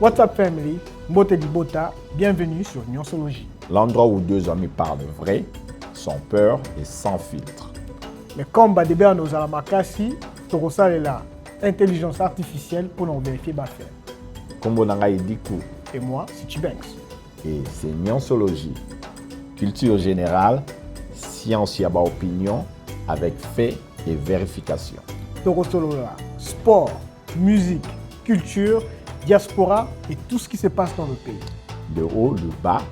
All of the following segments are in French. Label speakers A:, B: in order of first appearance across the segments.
A: What's up family, Mbote Dibota, bienvenue sur Nyonsologie.
B: L'endroit où deux amis parlent vrai, sans peur et sans filtre.
A: Mais comme Badebe nos alamakasi, Torosa est là, intelligence artificielle pour nous vérifier faire.
B: Kombo Nangai Dikou.
A: Et moi, c'est Chibanks.
B: Et c'est Nyonsologie. Culture générale, science yaba opinion, avec fait et vérification.
A: Torosolola, sport, musique, culture, diaspora et tout ce qui se passe dans le pays.
B: Le haut, le bas,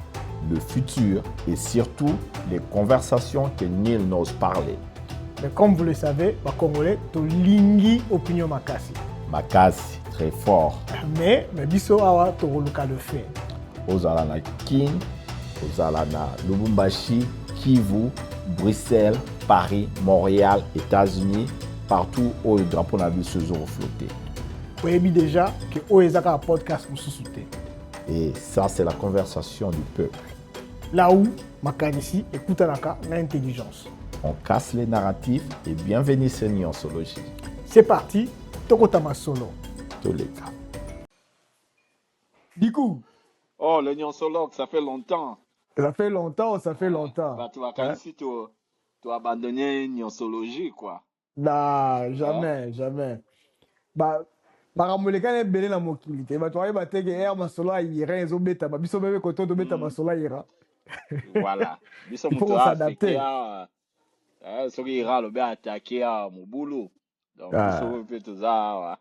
B: le futur et surtout les conversations que nul n'ose parler.
A: Mais comme vous le savez, les Congolais, to lingi opinion makasi.
B: Makasi, très fort.
A: Mais biso awa toroluka le fait.
B: Ozala na Kin, Ozala na Lubumbashi, Kivu, Bruxelles, Paris, Montréal, États-Unis, partout où le drapeau n'a vu ce jour flotter.
A: Vous savez déjà que Oezaka a un podcast pour se soutenir.
B: Et ça, c'est la conversation du peuple.
A: Là où, Makanisi écoute l'intelligence.
B: On casse les narratifs et bienvenue sur Nyonsologie.
A: C'est parti, Tokotama Solo.
B: Tous les cas.
A: Du coup.
C: Oh, le Nyonsologue, ça fait longtemps.
A: Ça fait longtemps, ça fait longtemps.
C: Bah, tu vas quand même si tu as abandonné Nyonsologie, quoi.
A: Non, jamais, jamais. Bah, makamoleka ne bele na mokili te bato aye bateke air masolo ayira ezobeta biso bebe koto tobeta masolo ayira.
C: Voilà. Biso
A: Il faut
C: mutu
A: qu'on s'adapte.
C: Soki ira lobe attaqué à Mobulu. Donc biso peut tout ça.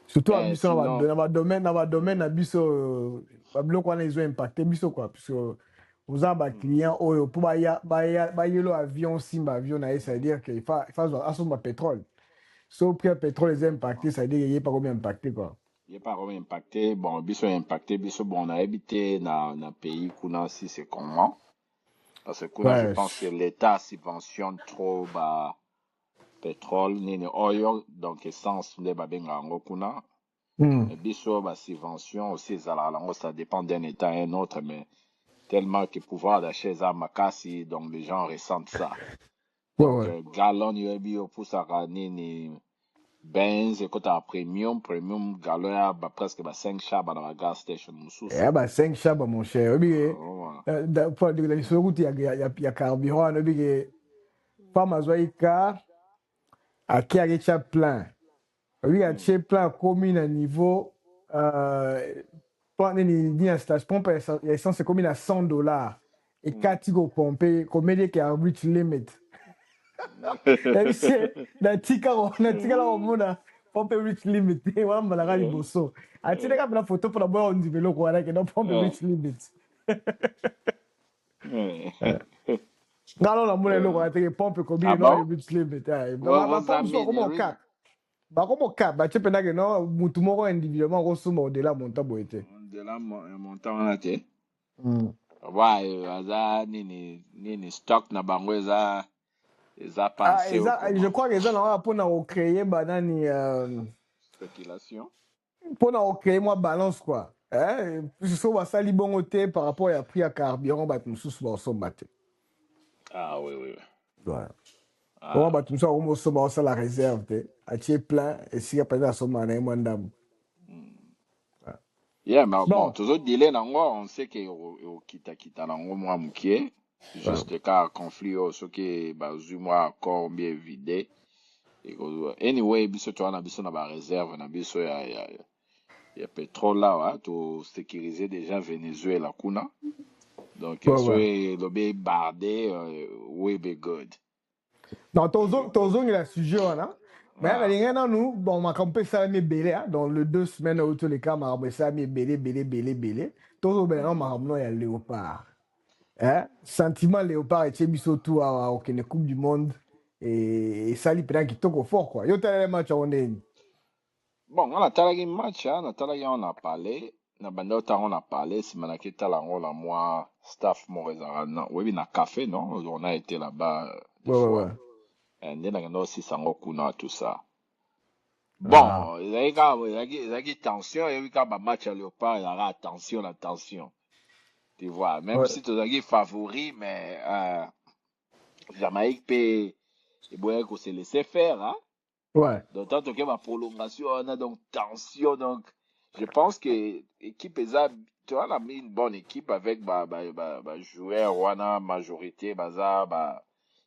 A: Surtout à biso na ba domaine na biso babiloko wana ils ont impacté biso quoi puisque vous avez un client pour ba yelo avion simba avion na ça veut dire que il faut asomba pétrole. Sauf que le pétrole est impacté, ça veut dire qu'il n'y a pas combien impacté quoi.
C: Il n'y a pas combien impacté. Bon, biso est impacté, biso bon on a habité dans un pays kuna si c'est comment. Parce que kuna je pense que l'État subventionne trop bah pétrole ni oil donc essence ne ba benga ngo kuna. Biso ba subvention aussi ça dépend d'un État à un autre mais tellement que pouvoir d'achat est à makasi donc les gens ressentent ça. Donc gallon yo pour ça ni Benz et quand premium gallon ya ba presque ba 5 chaba dans la gas station mususu.
A: Bah 5 chaba mon cher. Obi pour la route il y a carburant obi pas mazoï car à qui a déjà plein. Obi a déjà plein commis à niveau pour ni un stage pompe essence c'est commis à $100 et quand go pomper comme il y a reach limit. Na tika la omona pompe reach limit wa mbala liboso atina ka na photo pour la boya on divelo ko ala ke no pompe reach limit ngalo la mona lo ko ateke pompe ko bi no reach limit ba como cap ba chepe na ke no mutu moko individuellement ko suma au delà monta boete
C: de la monta wana te aza nini stock na bango eza pensé
A: je crois que les gens pour créer banani
C: spéculation
A: pour créer moi balance quoi so ba sali bongo te par rapport à prix à carburant ba mususu ba so mate
C: oui
A: voilà comment ba mususu on so ba la réserve te atie plein et si après ça so mana mandam
C: mais bon toujours délai nango on sait que au kita nango moi mukie juste car conflit ce qui bazuma encore bien vidé anyway biso to na biso na ba réserve na biso ya pétrole là to sécuriser déjà Venezuela kuna donc lobé bardé we be good
A: non tozo il a sujet là mais il nous bon ma campé ça me belé dans le 2 semaines où tous les cas ma ça me belé tozo ben non ma no ya léopard sentiment léopard et biso tout à aucune coupe du monde et ça li pena kitoko fort quoi yo tala match on est
C: bon on a talagi match on a parlé na bando on a parlé si manaki tala on la moi staff moreza na oui na café non on a été là-bas et on aussi sango kuna tout ça bon il y a tension et quand ba match à léopard il y aura attention tu vois même si tu as favori mais Jamaïque peut et bon qu'on se laisser faire
A: Ouais.
C: Donc, tant que ma prolongation, on a donc tension. Donc, je pense que l'équipe, tu vois, on a mis une bonne équipe avec joueurs, on a majorité,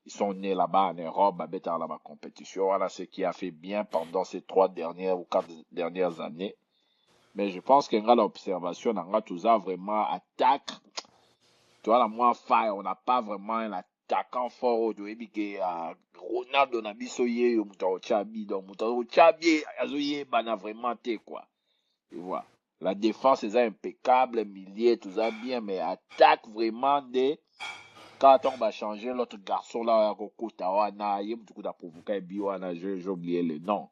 C: ils sont nés là-bas en Europe, dans la compétition. Voilà ce qui a fait bien pendant ces 3 dernières ou 4 dernières années. Mais je pense qu'en l'observation, on a tout ça vraiment attaque. Tu vois, la moins faille, on n'a pas vraiment un attaquant fort au début que Ronaldo n'a biso ye yo muta ochabi donc muta ochabi azoye bana vraiment té quoi. Tu vois. La défense est impeccable, milieu tout ça bien mais attaque vraiment des quand on va changer l'autre garçon là Roko Tawana, il mutu kuda provoquer biwana, j'ai oublié le nom.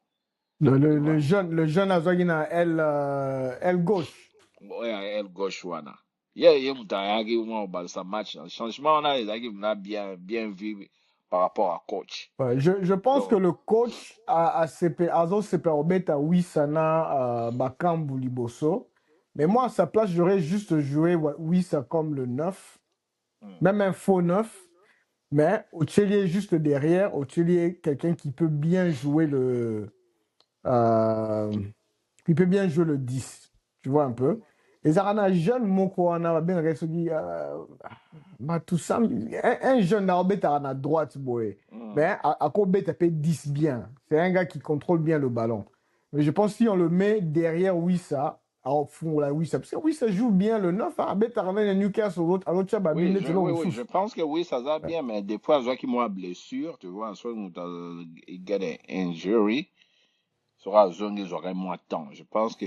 A: Le jeune Azwagina, elle gauche.
C: Ouais, elle gauche wana. Il muta yagi moi au sa match. Changement là, il a bien vu par rapport à coach.
A: Ouais, je pense que
C: Donc,
A: le coach a Azo Seperobeta, oui, Sana Bakambu Liboso. Mais moi, à sa place, j'aurais juste joué Wissa comme le 9, même un faux 9. Mais Otelier juste derrière, Otelier, quelqu'un qui peut bien jouer qui peut bien jouer le 10. Tu vois un peu. Et Zarana jeune, Moko, on a bien ressorti. Matoussam, un jeune Arbet à la droite, boy. Mais à Kobe tapé 10 bien. C'est un gars qui contrôle bien le ballon. Mais je pense que si on le met derrière Wissa, au fond, là, Wissa, parce que Wissa joue bien le 9, Arbet à la Newcastle, à l'autre chat,
C: oui, je pense que oui, ça va bien, mais des fois, soit qu'il m'a blessure, tu vois, soit il get an injury, soit ils auraient moins de temps. Je pense que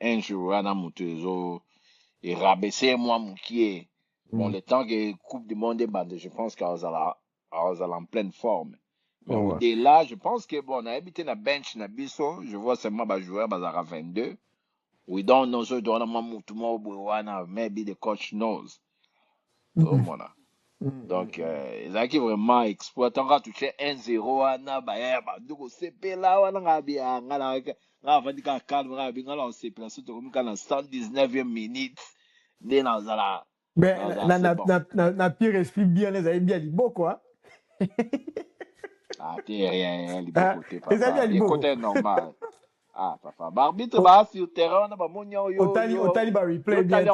C: injury, on a et rabaisser moi, mon qui est. Bon, le temps que Coupe du Monde est bandé, je pense qu'on en pleine forme. Mais
A: Ouais.
C: au-delà, je pense que bon, on a habité na bench, na biso, je vois seulement joueur, bazara 22. We don't know, so don't know, tomorrow, maybe the coach knows. Oh, mon Donc, ezalaki vraiment exploitant nga touché 1-0 wana bayeba ndoko sepela wana nga bia nga avandi ka calme nga binga la sepela so to komika na 119e minute nde nazala
A: Mais
C: c'est bon.
A: na pire esprit bien, les amis bien libo, quoi.
C: Ah, t'es rien, liboko te
A: Les amis bien
C: papa. Et
A: libo.
C: côté normal. Ah, papa. Barbitre ba sur terrain na ba monya
A: Otali ba replay bien,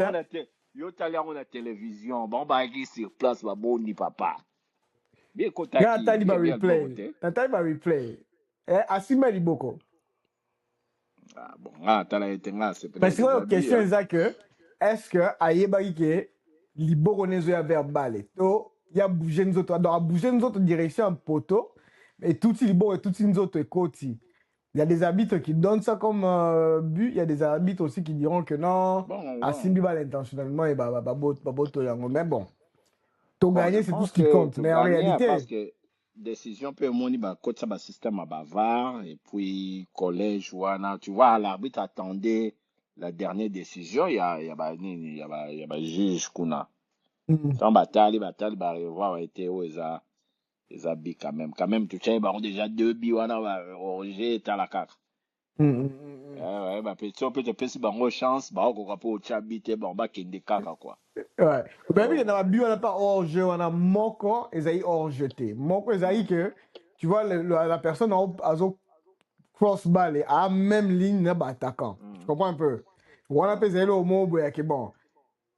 C: yo tali on a télévision. Bon ba qui sur place ba boni papa. Bien
A: Ga
C: kotaki,
A: Otali ba
C: bien
A: replay.
C: gorote.
A: Otali ba replay. Asima liboko.
C: Ah, bon, ah, tala ete nga sepela
A: Parce que la
C: déjà
A: question
C: hein.
A: est que, est-ce que ayebaki ke liboko nezo ya verbal to ya bouger nous autres, donc bouger nous autres direction en poteau, et tout liboko et tout nous autres côté. Il y a des arbitres qui donnent ça comme but, il y a des arbitres aussi qui diront que non,
C: Bon,
A: Asimbi va intentionnellement et baboto yango. Mais bon, tout
C: bon, je
A: gagner, c'est tout
C: pense
A: ce qui
C: que
A: compte.
C: tu
A: Mais en
C: gagnais parce
A: réalité,
C: que décision peut moni ba coach ça ba système à bavard et puis collège wana tu vois l'arbitre attendait la dernière décision il y a ba nini il y a ba juge kuna sans batali ba revoir été où ils a bi quand même tu sais ba ont déjà 2 bi wana ba Roger talaka ouais ba peut on peut te passer bango chance ba ko ka po chabite ba ba kende kaka quoi.
A: ouais. Ben oui, il y
C: Oh,
A: en a but, on n'a pas hors jeu, on a Moko, et Zaï hors jeté. Moko, et Zaï que, tu vois, la personne a cross-ball et à même ligne n'a pas attaquant. Tu comprends un peu? On a fait Zaï au mot, que bon.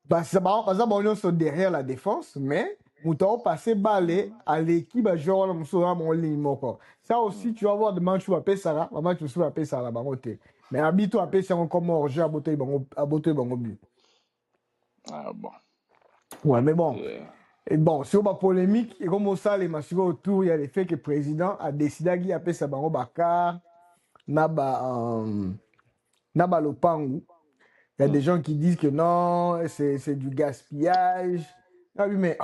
A: Bah, ça va, par exemple, on est derrière la défense, mais Mouton passer balle à l'équipe à jouer on sera mon ligne Moko. Ça aussi, tu vas voir de match où appeler ça, un match où appeler ça là, bangote. Mais habitué à appeler ça comme hors jeu à botter bango but.
C: ah bon.
A: Ouais, mais bon.
C: Yeah.
A: Et bon, sur la polémique, et comme ça, les machines autour, il y a le fait que le président a décidé qu'il appelle ça Bango Bakar, Naba Lopangu. Il y a des gens qui disent que non, c'est du gaspillage. Ah oui, mais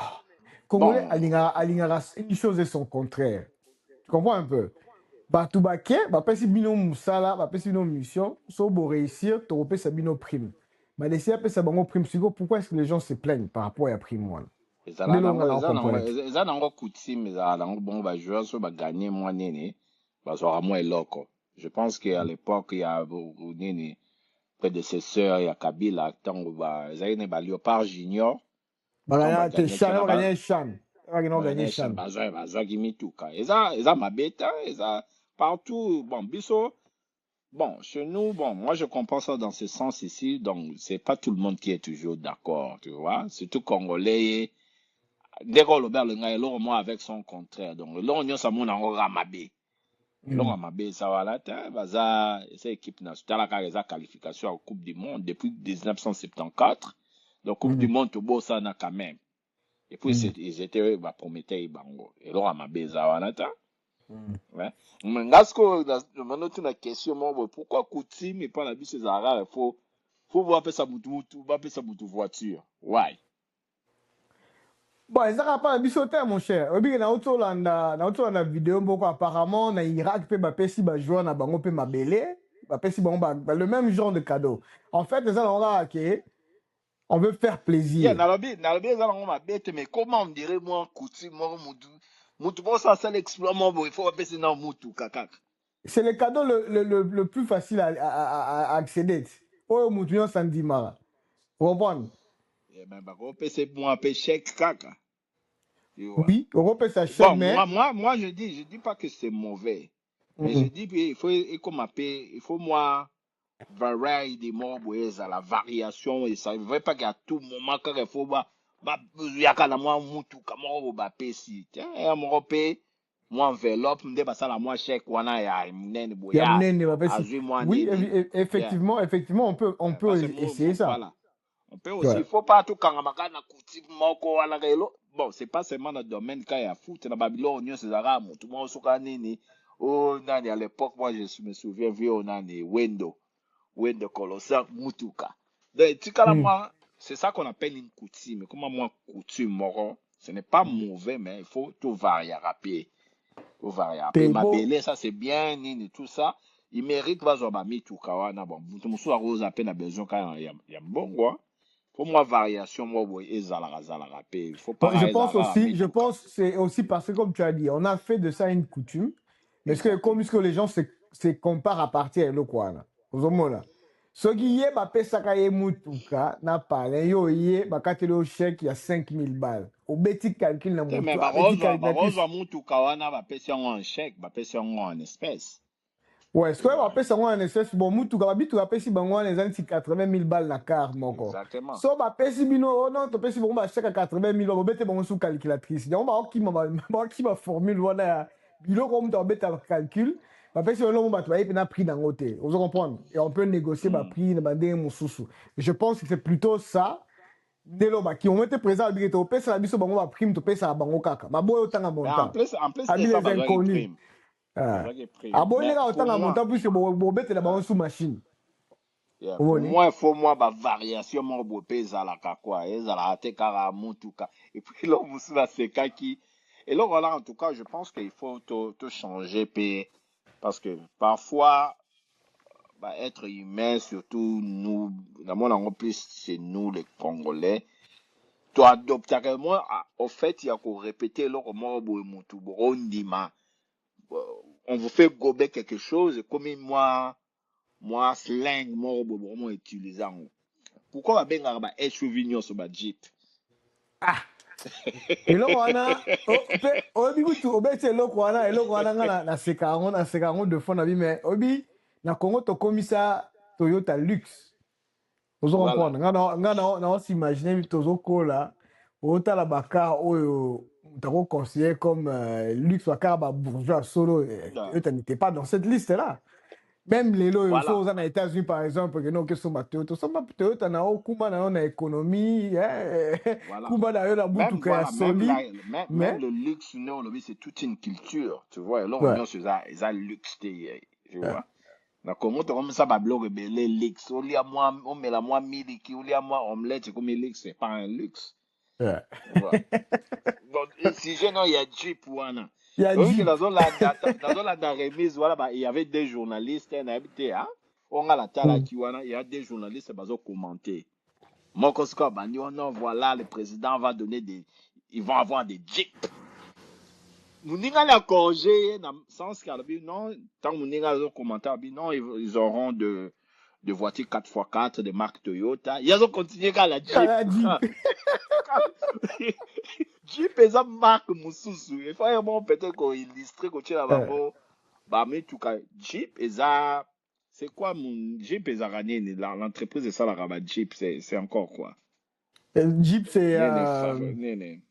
A: Congolais,
C: Bon,
A: une chose et son contraire. Tu comprends un peu? Batoubaké, si bino musala, si bino mission, so bo réussir, tu repères sa bino prime. Mais laissez appeler ça Bango prime, pourquoi est-ce que les gens se plaignent par rapport à la prime, moi?
C: eza nango coutume ezala nango bongo bajoueur so baganye mwa nini bazwaka mwa eloko. Je pense qu'à l'époque ya nini prédécesseur ya Kabila ntango ezalaki na Léopard Junior ntango baganyaki
A: Bagagné Chan.
C: bazwaki mituka eza mabe te eza partout, bon, biso, bon, chez nous, bon, moi je comprends ça dans ce sens ici, donc c'est pas tout le monde qui est toujours d'accord, tu vois, surtout Congolais, dès qu'on le perd le gars, moi avec son contraire, donc là on y a ça mon en ramabé. Long à ma base, ça va là, cette équipe nationale a la qualification en Coupe du Monde depuis 1974. Donc, Coupe du Monde, tout beau, ça n'a quand même. Et puis, ils étaient, promettaient, et bango. Et long à ma base, ça va là, ouais. Mais, Gasco, je me note une question, pourquoi coutume et pas la bise des Arabes, faut voir ça boutou voiture. Why?
A: Bon, ça va pas bisoter, mon cher. Obi na na vidéo beaucoup apparemment na Irak pe ba pesi ba joueur na bango pe mabele, ba pesi bango le même genre de cadeau. En fait, ça on veut faire plaisir.
C: On bête, mais comment on dirait moi coutume moi mutu bon ça c'est l'exploit moi il faut passer dans mutu kaka.
A: C'est le cadeau le plus facile à accéder. Oh mutu yon sandimara. Vous comprenez?
C: Eh ben bah on peut c'est moi un peu chèque kaka.
A: Oui, on peut ça chèque
C: bon,
A: mais
C: moi je dis pas que c'est mauvais. Mais je dis il faut il faut moi varier moi à la variation et ça ne veut pas qu'à tout moment quand il faut il y a quand moi mutu comment ba pesi. Tiens, mon repé moi enveloppe me dépasse la moi chèque wana ya mnene boya.
A: Oui, effectivement, on peut essayer ça.
C: Voilà. On peut aussi, il faut pas tout quand on a coutume moko ala kelo. Bon, c'est pas seulement dans le domaine quand il y a foot dans Babylone, c'est Arabes, tout le monde soka nini. Oh, nani à l'époque moi je me souviens vu on a ni Wendo Colossal Mutuka. Donc moi, c'est ça qu'on appelle une coutume. Mais comment moi coutume moro, ce n'est pas mauvais mais il faut tout varier rapide. Faut varier. Après ma belle ça c'est bien nini tout ça. Il mérite pas zo ba mituka wana bon. Tout musu a rose à peine a besoin quand il y a bon quoi. Pour moi, variation, moi, il faut pas.
A: Je pense c'est aussi parce que, comme tu as dit, on a fait de ça une coutume. Mais comme les gens se comparent à partir de quoi, là. Vous avez ce qui est, bah, pesaka ye mutuka, n'a pas, yo ye, bah, quand il est au chèque, il y a 5000 balles. Au bêtis calcul, n'a pas.
C: Mais, bah, rose, mutuka, wana, bah, pèse en chèque, bah, pèse en espèce.
A: Ouais, ce qu'on va payer ça en espèce, bon, moutou, quand tu vas payer si bango les années 80 000 balles la carte, mon corps.
C: Exactement.
A: So, bah, payer si bino, oh non, tu payes si bon, bah, chèque à 80 000, bah, bête, bon, sous calculatrice. Donc, bah, qui ma formule, voilà, bilo, comme tu as bête à calcul, bah, payer si on va, tu vas y payer un prix d'un côté. Vous comprenez? Et on peut négocier, bah, prix, bah, des mon sous-sous. Je pense que c'est plutôt ça. Dès lors, bah, qui ont été présents, tu payes ça, la biso, bango, bah, prime, tu payes ça, bango, kaka. Bah, bon, autant à mon temps.
C: En plus, c'est ça, bah, prime.
A: Ah bon, il y a autant à montant plus que bon bête là-bas sous machine.
C: Pour moi, il faut moi bah variation mon beau pays à la quoi, et à la tête à mutuka. Et puis là, vous savez c'est qui. Et là voilà, en tout cas, je pense qu'il faut tout changer parce que parfois bah, être humain, surtout nous, dans mon en plus c'est nous les Congolais. Tu adoptes moi au fait il y a qu'on répéter le mot beau mutu bon on vous fait gober quelque chose comme moi slang moi vraiment utilisant pourquoi va benga ba SUV sur ba Jeep
A: et là on bigu tu obete loko wana na sekarango de fond na bi mais obi na Congo to komisa Toyota luxe ozo comprendre nga on s'imaginer tozo kola ota la baka oyo t'as considéré comme luxe wakar ba bourgeois solo tu n'étais pas dans cette liste là. Même les lots aux États-Unis, par exemple, que nous, que sont Toyota, Toyota, na Kuma, na économie, Kuma, na la boutique,
C: même le luxe, non, c'est toute une culture, tu vois. Alors, on c'est ça, luxe, tu vois. Donc, comment tu comme ça, bablo, rebelle, luxe, on lit à moi, on met la moi miliki, on lit à moi omelette, comme luxe, c'est pas un luxe. Donc, si j'ai non, il y a Jeep, ouana. Oui, dans la remise, voilà, bah, il y avait des journalistes, on a la tala qui il y a des journalistes qui ont commenté. Moi, non, voilà, le président va donner ils vont avoir des jeeps. Nous n'avons pas congé, dans le sens qu'il non, tant que nous n'avons pas commenté, non, ils auront de voitures 4x4 de marque Toyota. Ils ont continué à la Jeep. Jeep est une marque Moussousou. Il faut vraiment peut-être qu'on illustre qu'on tient là-bas. Bah, mais tout cas, Jeep, et ça, c'est quoi mon Jeep et Zarané, l'entreprise de ça, la rabat Jeep, c'est encore quoi?
A: Jeep, c'est
C: Né.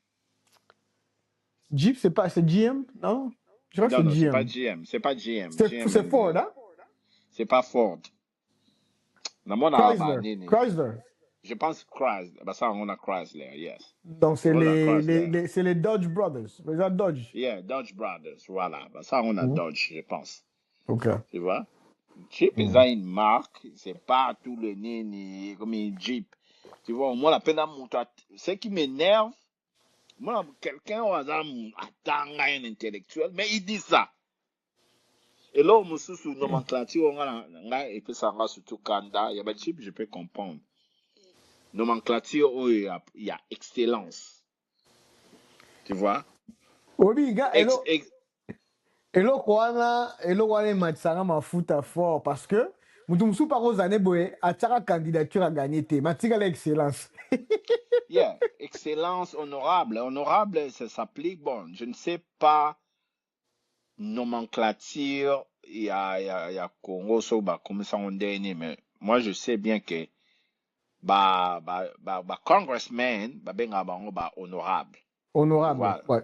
A: Jeep, c'est pas, c'est GM, non? Je crois que
C: Non,
A: c'est
C: non, c'est pas
A: GM.
C: GM, c'est pas GM.
A: C'est Ford, hein?
C: C'est pas Ford. Non, mon rabat,
A: Chrysler.
C: né.
A: Chrysler.
C: Je pense Chrysler, bah ça, on a Chrysler, yes.
A: Donc, c'est
C: On a Chrysler.
A: c'est les Dodge Brothers. Les Dodge.
C: Yeah, Dodge Brothers, voilà. Bah ça, on a
A: Mhm.
C: Dodge, je pense.
A: OK.
C: Tu vois? Jeep, ils ont
A: Mhm.
C: une marque, c'est pas tout le nez, ni comme une Jeep. Tu vois, moi, la peine à monter. Ce qui m'énerve, moi, quelqu'un au hasard attend un intellectuel, mais il dit ça. Et là, on me sous nomenclature, on a, et puis ça va surtout Kanda, il y a pas de Jeep, je peux comprendre. Nomenclature, où il y a excellence. Tu vois?
A: Obi, gars,
C: Ex, ex,
A: elo kwana matisanga mafuta fort parce que mutu musu par aux années boye ataka candidature à gagner te matika l'excellence.
C: yeah, excellence honorable. Honorable, ça s'applique, bon, je ne sais pas, nomenclature, il y a Congo, so, bah, comme ça on dit, mais moi je sais bien que, congressman, honorable. Tu
A: Honorable,
C: vois,
A: ouais.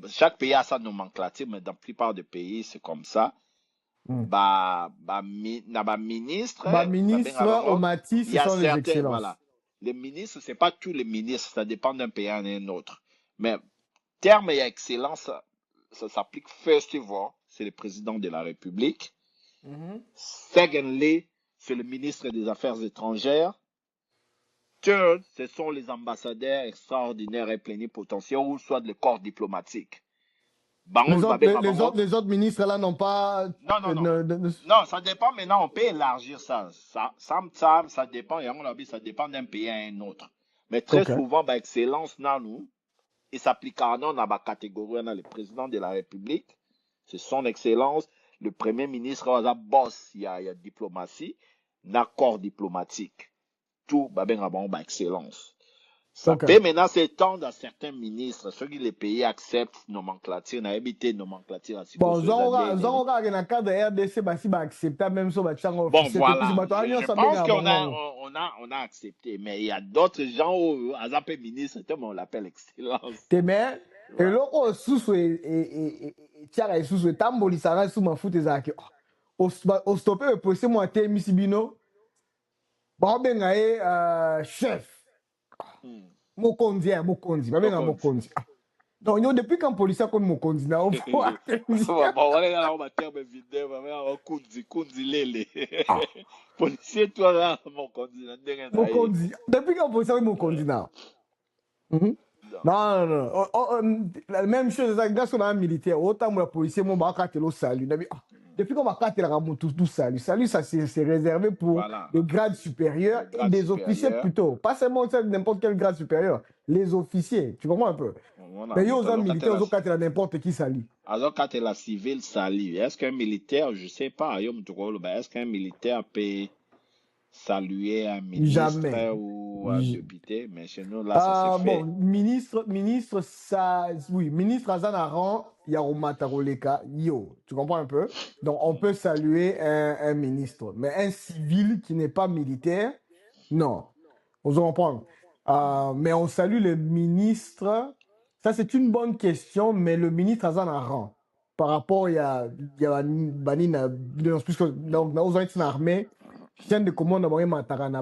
C: chaque pays a sa nomenclature, mais dans la plupart des pays, c'est comme ça.
A: Mm.
C: Ministre,
A: Ministre au Mati,
C: il
A: ce
C: y a
A: sont les
C: certains,
A: excellences.
C: voilà. Les ministres, c'est pas tous les ministres, ça dépend d'un pays à un autre. Mais, terme et excellence, ça s'applique first of all, c'est le président de la République. Secondly, c'est le ministre des Affaires étrangères. Third, ce sont les ambassadeurs extraordinaires et plénipotentiaires ou soit le corps diplomatique.
A: Les autres ministres là n'ont pas.
C: Non, ça dépend. Maintenant, on peut élargir ça. Ça dépend. Et on a dit, ça dépend d'un pays à un autre. Mais très souvent, excellence, nous, il s'applique à nous dans la catégorie, on a le président de la République, c'est son excellence, le premier ministre, on a boss, il y a diplomatie, l'accord diplomatique. Tout, excellence. Ça peut maintenant s'étendre à certains ministres. Ceux qui les pays acceptent nomenclature, on a évité nomenclature à
A: Bon, Zonga, dans le cadre de RDC, si va accepter même ça, va changer
C: bon,
A: officiel.
C: voilà. Je pense qu'on a accepté. Mais il y a d'autres gens où, à peu ministre, on l'appelle excellence.
A: Mais, et là, au sous et tiens, et sous tamboli, ça reste sous ma foute et zaki. Au stopper, posé moi, t'es misibino. Bon, ben, chef. Mokondi, Mokondi. Donc, depuis quand policier comme Mokondi, on voit.
C: Policier, toi là, Mokondi.
A: Mokondi. Depuis quand policier comme Mokondi, là. Non. La même chose, grâce à un militaire, autant que le policier, mon bac le salut. Depuis qu'on va tout salut. Salut, ça c'est réservé pour les grades supérieurs et des officiers plutôt. Pas seulement n'importe quel grade supérieur. Les officiers, tu comprends un peu? Mais aux hommes militaires, aux autres, n'importe qui salue.
C: Alors, quand la civile salue, est-ce qu'un militaire, je sais pas, est-ce qu'un militaire peut saluer un ministre ou un député? Mais chez nous, là, ça se fait.
A: Bon, ministre, ça, oui, ministre Azanaran, Yaromata Roleka, yo, tu comprends un peu? Donc, on peut saluer un ministre. Mais un civil qui n'est pas militaire, non. Vous comprenez? Mais on salue le ministre. Ça, c'est une bonne question, mais le ministre Azanaran, par rapport à Banina, puisque donc, nous avons une armée, chaîne de commande,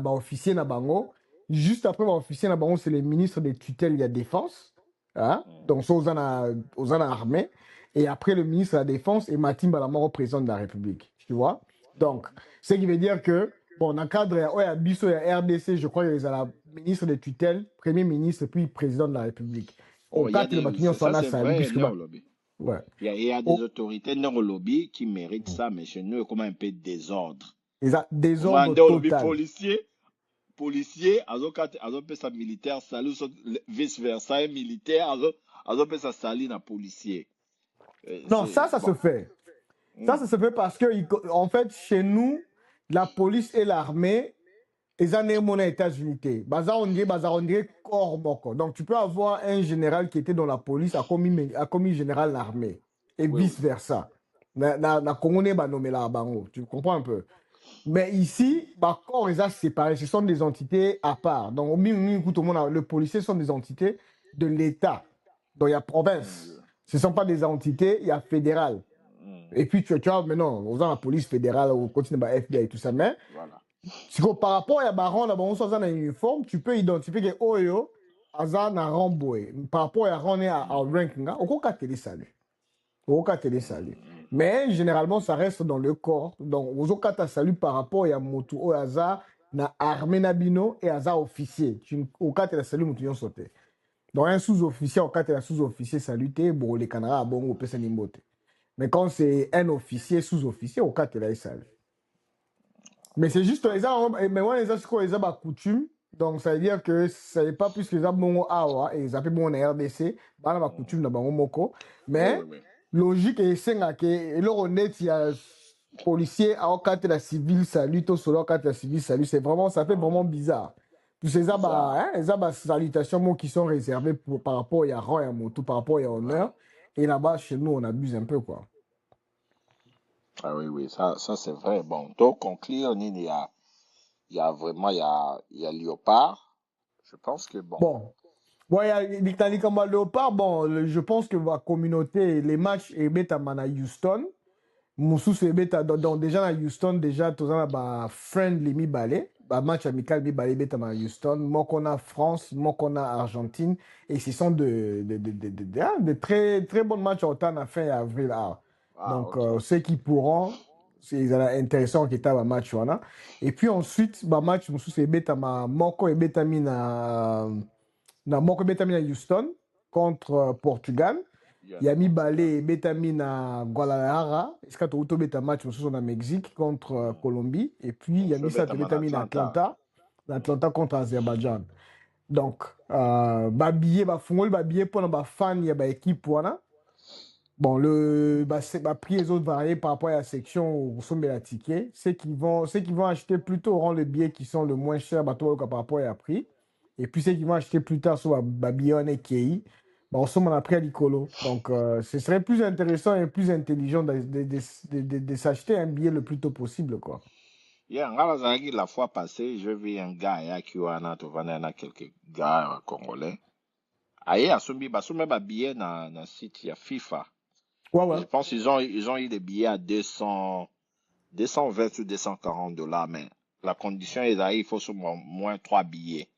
A: officier na bango. Juste après officier na bango, c'est le ministre des tutelles, il y a défense. Hein? Donc, ça, aux armée. Et après, le ministre de la Défense et Matimba Lamoro, président de la République. Tu vois? Donc, ce qui veut dire que, bon, dans le cadre, il y a Bisso, il y a RDC, je crois, il y a la ministre des tutelles, premier ministre, puis président de la République.
C: Au cadre de la
A: ça,
C: c'est vrai,
A: ouais.
C: Il y a des autorités neurolobies qui méritent ça, mais chez nous, il y a comme un peu de désordre.
A: Désordre total.
C: Policier, azo peut ça militaire, salut, vice-versa, un militaire, azo peut ça salir dans policier.
A: Non, ça se fait. Ça se fait parce que, en fait, chez nous, la police et l'armée, ils en ont aux États-Unis. On dirait corps moko. Donc, tu peux avoir un général qui était dans la police, a commis général l'armée. Et vice-versa. na Congolais, bah, nommé là, bango. Tu comprends un peu? Mais ici, bah, corps, ils sont séparés. Ce sont des entités à part. Donc, tout le monde, le policier sont des entités de l'État. Donc, il y a province. Ce ne sont pas des entités, il y a fédéral. Et puis, tu vois, maintenant, on a la police fédérale, on continue par FBI et tout ça. Mais, par rapport à Baron, on s'en a une uniforme, tu peux identifier que Oyo, Azan a Ramboé. Par rapport à Ron et à ranking, on peut télé salut. On peut télé salut. Mais, généralement, ça reste dans le corps. Donc, on peut salut par rapport à Motu Oyaza, na armée Nabino et Aza officier. On peut télé salut, Motu Yon sauté. Donc, un sous-officier, on peut télé sous-officier saluté, bon, les Canara, bon, on peut s'en imboter. Mais quand c'est un officier, sous-officier, on peut télé salut. Mais c'est juste, mais moi, les gens, ils ont ma coutume. Donc, ça veut dire que ce n'est pas plus que les gens ont awa et ils appellent mon RDC. Bah, ma coutume, dans mon moko. Mais, logique, et c'est que, et là, on est, il y a policier, à quand la civile, salut, tout solo, quand la civile, salut. C'est vraiment, ça fait vraiment bizarre. Puis, ces salutations qui sont réservées par rapport à rang et à moto, par rapport à honneur. Et là-bas, chez nous, on abuse un peu, quoi.
C: Ah oui, ça c'est vrai. Bon, donc, conclure, il y a vraiment, il y a Léopard. Je pense que bon.
A: Bon. Ouais, l'Italie comme Léopard, bon, je pense que la communauté, les matchs, et à Houston. Moussou, c'est déjà à Houston, déjà, tout ça, bah, friendly, mi balé. Bah, match amical, mi balé, à Houston. Moi, qu'on a France, moi, qu'on a Argentine. Et ce sont de très, très bons matchs en temps à fin avril. Donc, ceux qui pourront, c'est intéressant qu'il y ait un match. Voilà. Et puis ensuite, bah, match, Moussou, c'est Moko et Betamina. Moko Betamina Houston contre Portugal. Yami Balé et Betamina Guadalajara. Est-ce que tu as beta match au Mexique contre Colombie. Et puis Yami Sato Betamina Atlanta contre Azerbaïdjan. Donc, Babié, Fungol, Babié pour les fans, il y a équipe pour bon, prix les autres variés par rapport à la section où sont les tickets. Ceux qui vont acheter plutôt auront les billets qui sont le moins chers par rapport à la prix. Et puis ceux qui vont acheter plus tard sur Babylone et Kei, on somme on a pris à l'icolo. Donc, ce serait plus intéressant et plus intelligent de s'acheter un billet le plus tôt possible, quoi.
C: La fois passée, je vis un gars qui a quelques gars congolais. Aïe, asumbi billet dans le site, il y a FIFA.
A: Ouais.
C: Je pense qu'ils ont eu des billets à 220 ou $240, mais la condition est là, il faut au moins 3 billets.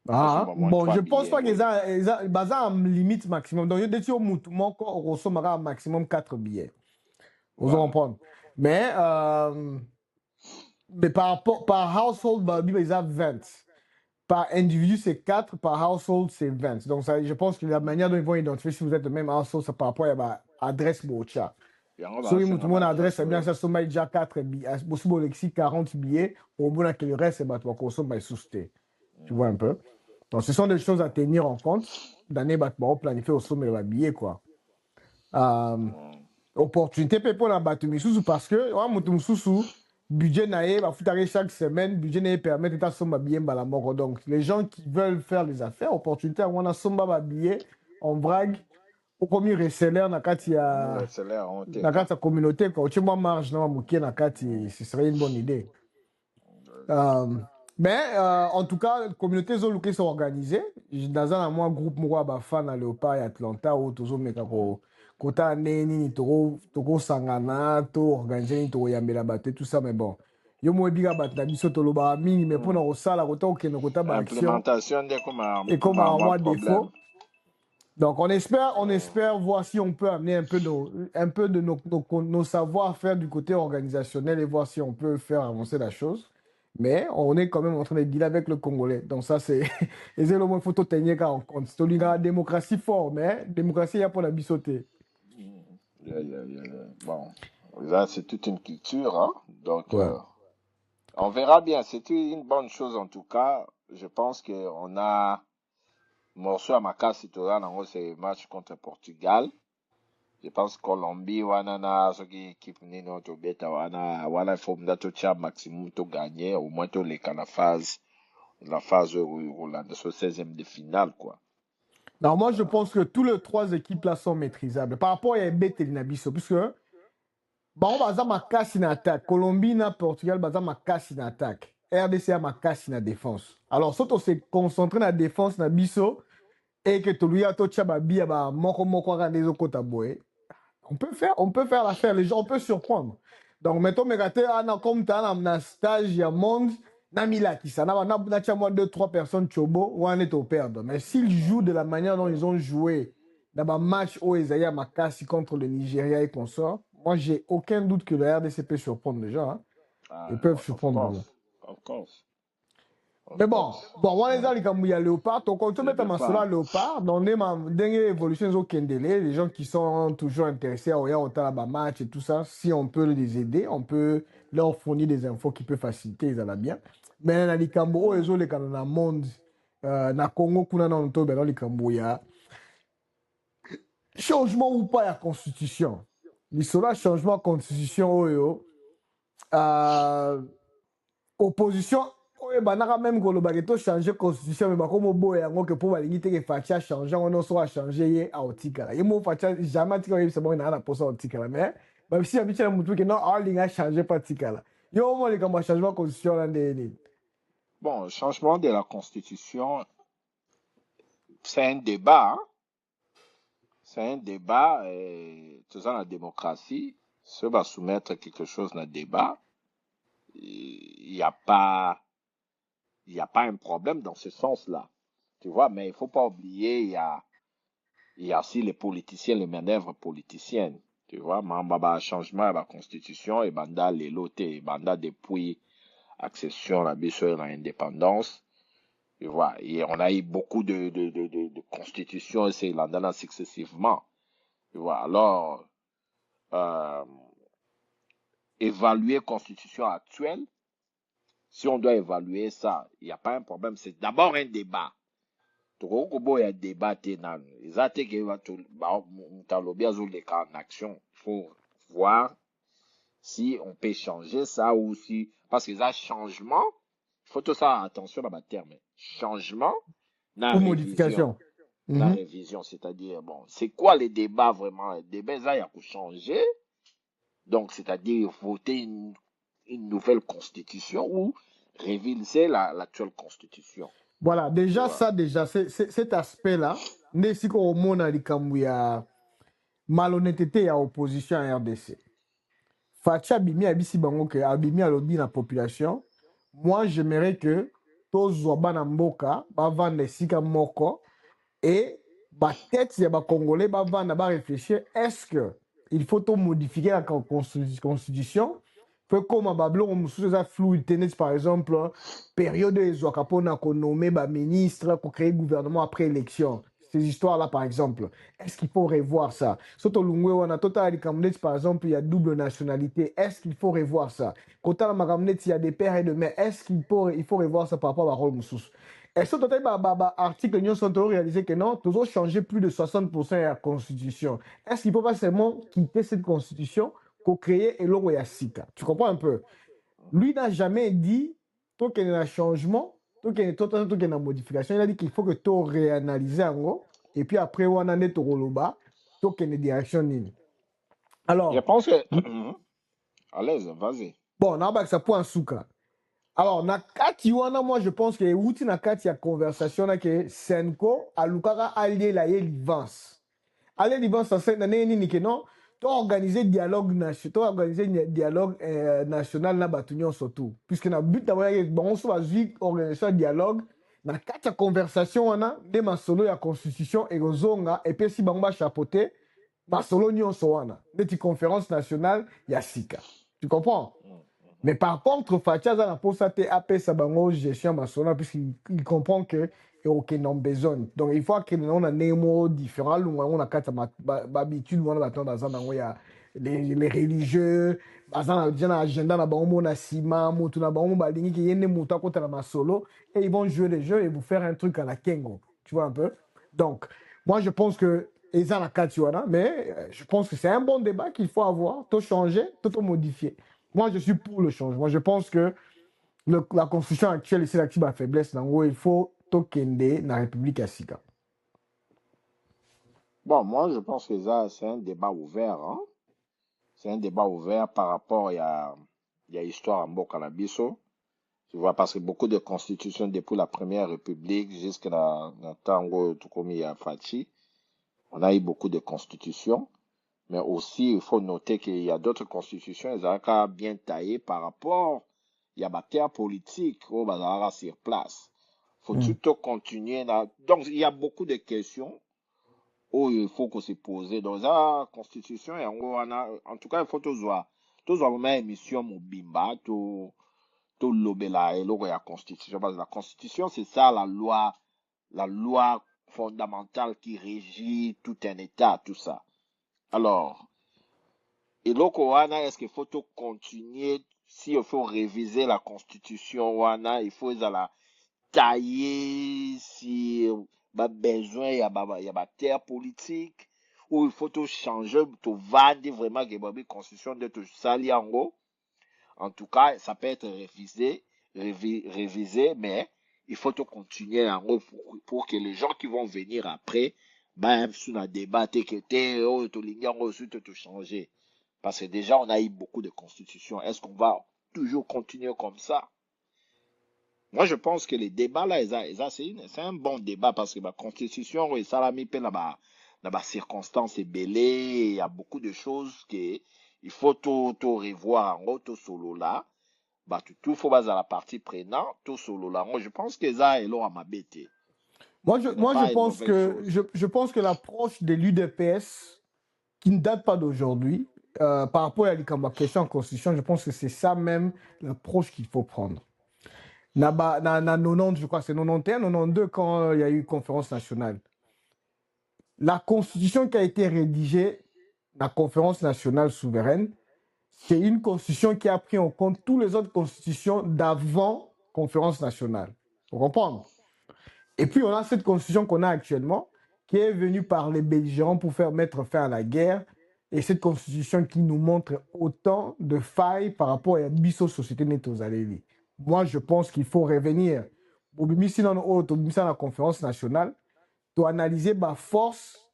A: Bon, je pense pas qu'ils ont un limite maximum. Donc, il y a un maximum 4 billets. Vous comprenez? Mais par household, ils ont 20. Par individu, c'est 4. Par household, c'est 20. Donc, ça, je pense que la manière dont ils vont identifier si vous êtes le même household, c'est par rapport à l'adresse Bocha. Si tout le monde adresse, c'est bien ça, il y a déjà 4 billets. Si vous avez 40 billets, au bout que le reste, c'est votre consommation sous-té. Tu vois un peu? Donc, ce sont des choses à tenir en compte. D'année, on planifier au sommet de billets, quoi. Opportunité, pour la battre, parce que, budget naïe, chaque semaine, budget naïe permet de faire son billet la mort. Donc, les gens qui veulent faire les affaires, opportunité, on a son billet, on brague, au premier reseller, il y a la communauté, quand tu m'as marge, ce serait une bonne idée. Mais en tout cas, la communauté Zoluke sont organisées. Dans un groupe, moi, fan à Léopard et Atlanta, où tous les kota neni toko sangana to organiser to yambela batte tout ça mais bon yo mo biga bat na biso to loba mingi mais pour na osala kota okeno kota ba action
C: implémentation
A: et comme un mois défaut. Donc on espère voir si on peut amener un peu de nos savoir-faire du côté organisationnel et voir si on peut faire avancer la chose. Mais on est quand même en train de dealer avec le Congolais. Donc ça, c'est... Et c'est le moins photo tenir en compte. C'est une démocratie fort, mais démocratie, il y a pour la bissoter.
C: Bon, là, c'est toute une culture, hein. Donc, on verra bien. C'est une bonne chose, en tout cas. Je pense qu'on a... Morceau à ma casse, c'est match contre Portugal. Je pense Colombie, wana ce qui équipe nino to beta wana forme d'ato tia maximum to gagner au moins to les la phase Hollande sur 16e de finale quoi.
A: Non, moi, je pense que tous les trois équipes-là sont maîtrisables. Par rapport à Ebet et Linabiso, puisque, bon, baza ma casse in attaque. Colombie, na Portugal, baza ma casse in attaque. RDC a ma casse in défense. Alors, surtout, se concentrer dans la défense, na biso, et que tout le monde a tout chababia, bah, moko, des autres boy. On peut faire l'affaire, les gens, on peut surprendre. Donc, mettons, mais comme tu as un stage, il y a monde, Namila qui ça, n'a moins 2-3 personnes chobo, ou on est au perdre. Mais s'ils jouent de la manière dont ils ont joué dans un match où Isaiah Makassi contre le Nigeria et consort, moi, j'ai aucun doute que le RDC peut surprendre les gens. Hein. Ils peuvent surprendre les gens.
C: Of course.
A: Mais bon, on les a les Léopard, donc tu mets ta masse Léopard, dans les dernières évolutions au Kendele, les gens qui sont toujours intéressés à au match et tout ça, si on peut les aider, on peut leur fournir des infos qui peuvent faciliter, ils allaient bien. Mais dans les Cambo, ils ont les dans le monde, na Congo, kuna na onto, dans les Cambo, il y a changement ou pas la constitution. Il sera changement constitution, opposition. Banaka même que le baguette changer constitution mais comme boy yango que pour balingi te facha changer on soit changer ye a otikala ye mo facha jamais tika c'est bon na posa otikala mais même si habitué mutu que non all linga changer pas tikala yo mo le comme changement constitution là ndeni.
C: Bon, changement de la constitution, c'est un débat. Hein? C'est un débat, tout ça, la démocratie, se va soumettre quelque chose dans le débat. Il n'y a pas un problème dans ce sens-là. Tu vois, mais il faut pas oublier, il y a aussi les politiciens, les manœuvres politiciennes. Tu vois, mamba changement de la constitution et banda les lotés, banda depuis accession à l'indépendance. Tu vois, et on a eu beaucoup de constitutions et c'est là successivement. Tu vois, alors, évaluer constitution actuelle, si on doit évaluer ça, il n'y a pas un problème. C'est d'abord un débat. Il y a un débat. Il faut voir si on peut changer ça ou si. Parce que ça, changement, il faut tout ça, attention à ma terme. Changement,
A: ou modification.
C: La révision, c'est-à-dire, bon, c'est quoi les débats vraiment? Les débats, il y a pour changer. Donc, c'est-à-dire voter une nouvelle constitution ou réviser l'actuelle constitution.
A: Voilà, déjà, ça, cet aspect-là, n'est si qu'on remonte à la malhonnêteté à opposition à RDC. Facha Bimi Abisi Bango que Abimi a lobby la population. Moi, j'aimerais que tous Zouaba Mboka, Bavande Sika Moko, et ba tête, il y a ba Congolais, Bavande, ba réfléchir, est-ce que il faut tout modifier la constitution? Peu comme Bablo, on sous a fluidité, par exemple, période de Zouakapona qu'on nomme ba ministre, pour créer gouvernement après élection. Ces histoires-là, par exemple, est-ce qu'il faut revoir ça? Surtout on a total par exemple, il y a double nationalité. Est-ce qu'il faut revoir ça? Quand on a il y a des pères et de mères. Est-ce qu'il faut revoir ça par rapport à Rôle Moussous? Est-ce que l'article nous sont réalisé que non, toujours changer plus de 60% de la constitution? Est-ce qu'il ne faut pas seulement quitter cette constitution pour créer et l'eau et Sika? Tu comprends un peu? Lui n'a jamais dit qu'il y a un changement. Tout qu'il y a une modification, il a dit qu'il faut que tu réanalyses en gros, et puis après, on a net au roloba, tout qu'il y a une direction. Alors,
C: je pense que. À l'aise, vas-y.
A: Bon, on a ça pour un souka. Alors, na kati wana, moi, je pense que outi na kati ya conversation na que Senko, alukara allié la l'ivance. Allié l'ivance, ça c'est nani ni que non, tu organiser dialogue national na batunion surtout. Puisque na but d'avoir bon, on soit organisation dialogue, na kati ya conversation wana, de masolo ya constitution et rozonga, et puis si bamba chapeauté, masolo nyonso wana, de conférence nationale ya sika. Tu comprends? Mais par contre, Fatia a pour ça AP Sabango gestion masona puisqu'il comprend que aucun homme besoin. Donc il faut que on a des mots différents, on a quatre habitudes, on a dans les religieux, dans l'agenda na bango na sima, mutu na bango balingi qui yene muta kota na masolo et ils vont jouer les jeux et vous faire un truc à la Kengo. Tu vois un peu? Donc moi je pense que ils ont la Katiwana, mais je pense que c'est un bon débat qu'il faut avoir, tout changer, tout modifier. Moi, je suis pour le changement. Je pense que la constitution actuelle, c'est l'active à faiblesse. En gros, il faut tokende dans la République à Sika.
C: Bon, moi, je pense que ça, c'est un débat ouvert, hein. C'est un débat ouvert par rapport il y a histoire en Bocanabiso. Tu vois, parce que beaucoup de constitutions depuis la Première République jusqu'à la Tango Tukomi Fachi, on a eu beaucoup de constitutions. Mais aussi, il faut noter qu'il y a d'autres constitutions, elles ont bien taillé par rapport, il y a des terres politiques, au bazar sur place. Faut
A: Mm.
C: tout continuer là. Donc, il y a beaucoup de questions où il faut qu'on se pose. Dans la constitution, et en tout cas, il faut tous vraiment émission mobimba, tout lobela et la constitution. Parce que la constitution, c'est ça la loi fondamentale qui régit tout un État, tout ça. Alors, et loko wana, est-ce qu'il faut tout continuer, si il faut réviser la constitution wana, il faut la tailler si bah besoin il y a terre politique ou il faut tout changer tout vendre vraiment que la constitution de tout sali en gros. En tout cas, ça peut être révisé, mais il faut tout continuer en gros pour que les gens qui vont venir après, ben, sous la débat, tout changer. Parce que déjà, on a eu beaucoup de constitutions. Est-ce qu'on va toujours continuer comme ça? Moi, je pense que les débats là, c'est un bon débat parce que la constitution, ça l'a mis dans la circonstance belée. Il y a beaucoup de choses que il faut tout revoir en gros, tout solo là. Bah, tout faut à la partie prenante, tout solo là. Moi, je pense que ça est là à m'abêter. Ce n'est
A: Je
C: pas une
A: pense
C: mauvaise
A: que,
C: chose.
A: je pense que l'approche de l'UDPS, qui ne date pas d'aujourd'hui, par rapport à la question en constitution, je pense que c'est ça même l'approche qu'il faut prendre. Na 90, je crois que c'est 91, 92 quand il y a eu conférence nationale. La constitution qui a été rédigée, la conférence nationale souveraine, c'est une constitution qui a pris en compte toutes les autres constitutions d'avant conférence nationale. Vous comprenez? Et puis on a cette constitution qu'on a actuellement, qui est venue par les belligérants pour faire mettre fin à la guerre, et cette constitution qui nous montre autant de failles par rapport à la société netozaleli. Moi, je pense qu'il faut revenir. Ici dans la conférence nationale, pour analyser ma force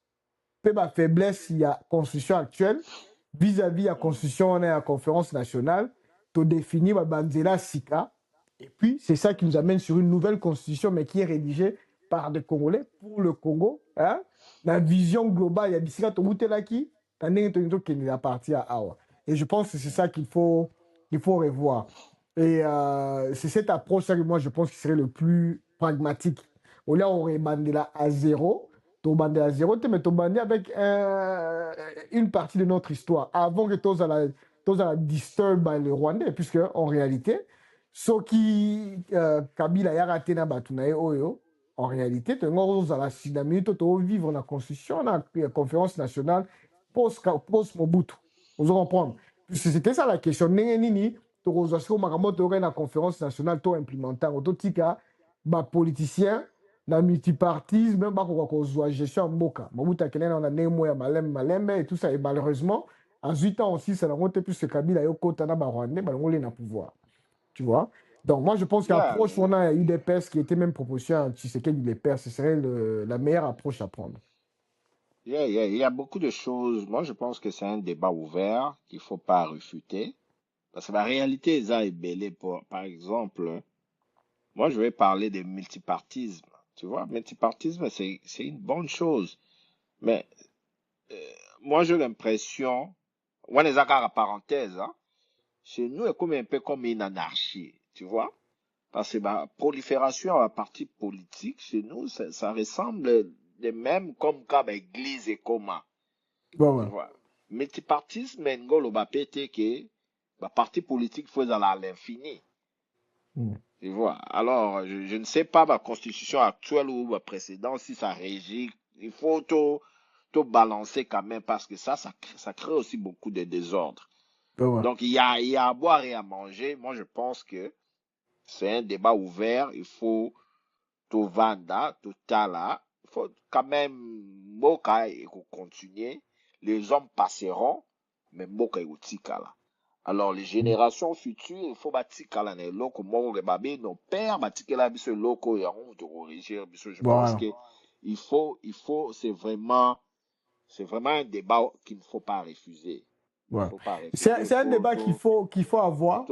A: et ma faiblesse il y a constitution actuelle vis-à-vis de la constitution et la conférence nationale, pour définir ma banzela sika. Et puis, c'est ça qui nous amène sur une nouvelle constitution, mais qui est rédigée par des Congolais pour le Congo. Hein? La vision globale, il y a Bissika Tobutelaki, qui appartient à Awa. Et je pense que c'est ça qu'il faut revoir. Et c'est cette approche-là que moi, je pense qui serait le plus pragmatique. Au lieu, on aurait Mandela à zéro, bandé à zéro, mais tu bandé avec une partie de notre histoire. Avant que tous la disturb le Rwandais, puisque en réalité, ce qui Kabila a raté na batunae oyo, en réalité, tu as la minute vivre la constitution, la conférence nationale post-Mobutu. Vous comprenez? C'était ça la question. Nini, tu as la conférence nationale, tu implémentant, tu as politicien, na multipartisme, même pas qu'on gestion mboka. Mobutu a kené na nemo ya malembe et tout ça. Et malheureusement, en 8 ans aussi, ça n'a pas plus ce Kabila yo kota na Rwandais, balongolé na pouvoir. Tu vois? Donc, moi, je pense
C: Yeah,
A: qu'approche, on a eu des pertes qui étaient même proposées à Tshisekedi, les pertes, ce serait la meilleure approche à prendre.
C: il y a beaucoup de choses. Moi, je pense que c'est un débat ouvert qu'il faut pas refuter. Parce que la réalité, ça est belle. Par exemple, moi, je vais parler de multipartisme. Tu vois, multipartisme, c'est une bonne chose. Mais moi, j'ai l'impression, on est à parenthèse, hein, chez nous, c'est comme un peu comme une anarchie. Tu vois? Parce que la prolifération à la partie politique, chez nous, ça ressemble de même comme quand l'église et comment.
A: Bon,
C: Tu
A: ouais.
C: vois? Multipartisme, ngolo ba pété que, la parti politique faisait à l'infini.
A: Mm.
C: Tu vois? Alors, je ne sais pas la constitution actuelle ou la précédente, si ça régit. Il faut tout balancer quand même parce que ça crée aussi beaucoup de désordre.
A: Bon, ouais.
C: Donc, il y a à boire et à manger. Moi, je pense que c'est un débat ouvert. Il faut tout vendre, tout là. Il faut quand même, Moka et continuer. Les hommes passeront, mais Moka et là. Alors, les générations futures, il faut bâtir les locaux, nos pères, bâtir la biso locaux et on de corriger. Je
A: Bon,
C: pense
A: ouais.
C: que c'est vraiment c'est vraiment un débat qu'il ne faut pas refuser.
A: Ouais.
C: Il faut pas refuser.
A: C'est un débat qu'il faut avoir.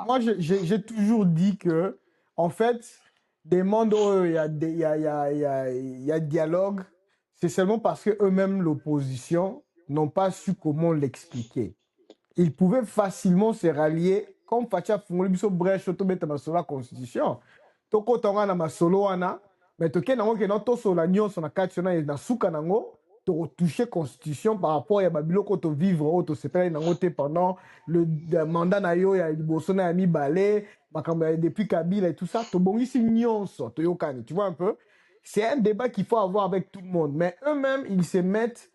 A: Moi, j'ai toujours dit que, en fait, des mondes où il y a dialogue, c'est seulement parce qu'eux-mêmes, l'opposition, n'ont pas su comment l'expliquer. Ils pouvaient facilement se rallier, comme Fatia Fungoli Biso Brèche, Otobeta Masola Constitution. Toko Tonga na Masolo wana, mais toke nango ke non toso la nyonso na kati na suka nango, to toucher constitution par rapport à babiloko to vivre au to sepela nango te pendant le mandat na yo ya liboso na mi balé, makambo depuis Kabila et tout ça, to bongisi nyonso to yokani, tu vois un peu. C'est un débat qu'il faut avoir avec tout le monde, mais eux-mêmes ils se mettent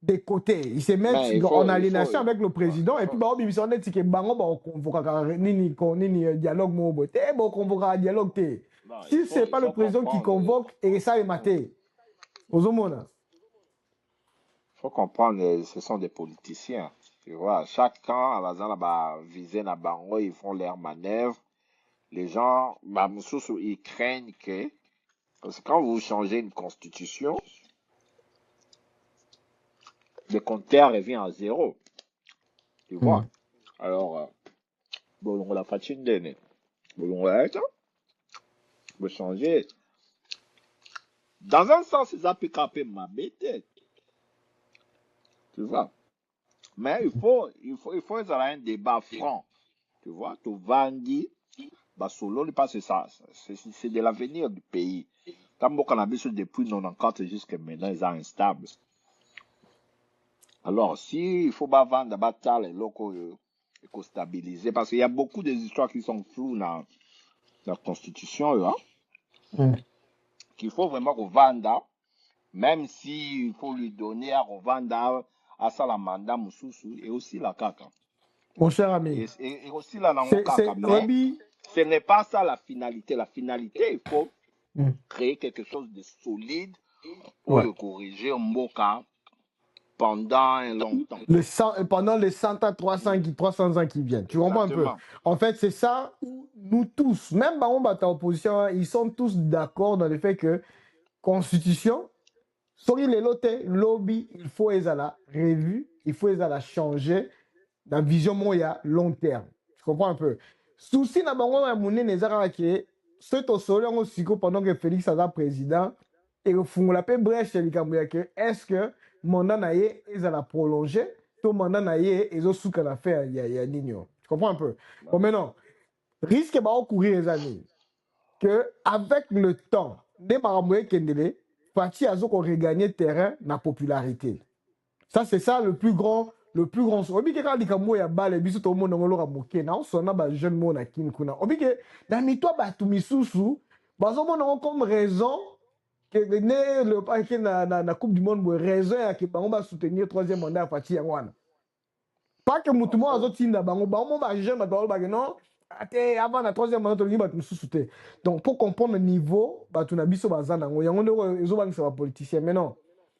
A: des côtés, ils se mettent en aliénation avec le président et puis bah ils sont dit que bango ba convoquer nini dialogue mo boté bon convoquer dialogue té. Si c'est pas le président qui convoque et ça est maté. Ozomona.
C: Faut comprendre, ce sont des politiciens. Tu vois, chaque camp, à viser na bango, ils font leurs manœuvres. Les gens, ils craignent que, parce que quand vous changez une constitution, le compteur revient à 0. Tu vois. Alors, bon, on l'a fait une denne. Bon, on l'a vous changer. Dans un sens, ils appliquent ma bête. Tu vois. Mais il faut avoir un débat franc. Tu vois, tu vendis, bah, solo, parce que ça, c'est de l'avenir du pays. Quand mon cannabis depuis 94 jusqu'à maintenant, ils sont instables. Alors, si il faut pas vendre, les locaux, il faut stabiliser, parce qu'il y a beaucoup d'histoires qui sont floues dans la constitution, là, qu'il faut vraiment revendre, même s'il faut lui donner à revendre à Salamanda, Moussoussou, et aussi la caca.
A: Mon cher ami.
C: Et aussi la caca. Mais ce n'est pas ça la finalité. La finalité, il faut créer quelque chose de solide pour corriger un Mboka pendant un long temps.
A: Pendant les 100 à 300 ans qui viennent. Tu comprends un peu? En fait, c'est ça où nous tous, même Baron Bata opposition, ils sont tous d'accord dans le fait que constitution, sorry les lotés, lobby, il faut les la revue, il faut les la changer dans la vision moya long terme. Tu comprends un peu? Souci na bango ya mouné nezara ke c'est au solo ngo siko pendant que Félix aza président et le fungola pe brèche likambo ya ke est-ce que mandat na ye ezala prolongé to mandat na ye ezosuka na faire ya nino. Tu comprends un peu? Bon maintenant, risque ba courir les années que avec le temps, des maramoué kendele, Fati azo ko regagner terrain na popularité. Ça c'est ça le plus grand obi ke kali kambo ya bale biso to monde ngolo ka moke na on sona ba jeune mona kin kuna obi ke na mitwa ba tu misusu bazo mona comme raison que ne le pas que na coupe du monde raison ya ke bango ba soutenir troisième mandat à Fati yangwana pas que mutumo azo tinda bango ba jeune ba non ate avant la troisième mandat to ba tu misusu te. Donc pour comprendre le niveau ba tu na biso bazana ngo yango ndo ezo ba ba politicien mais non.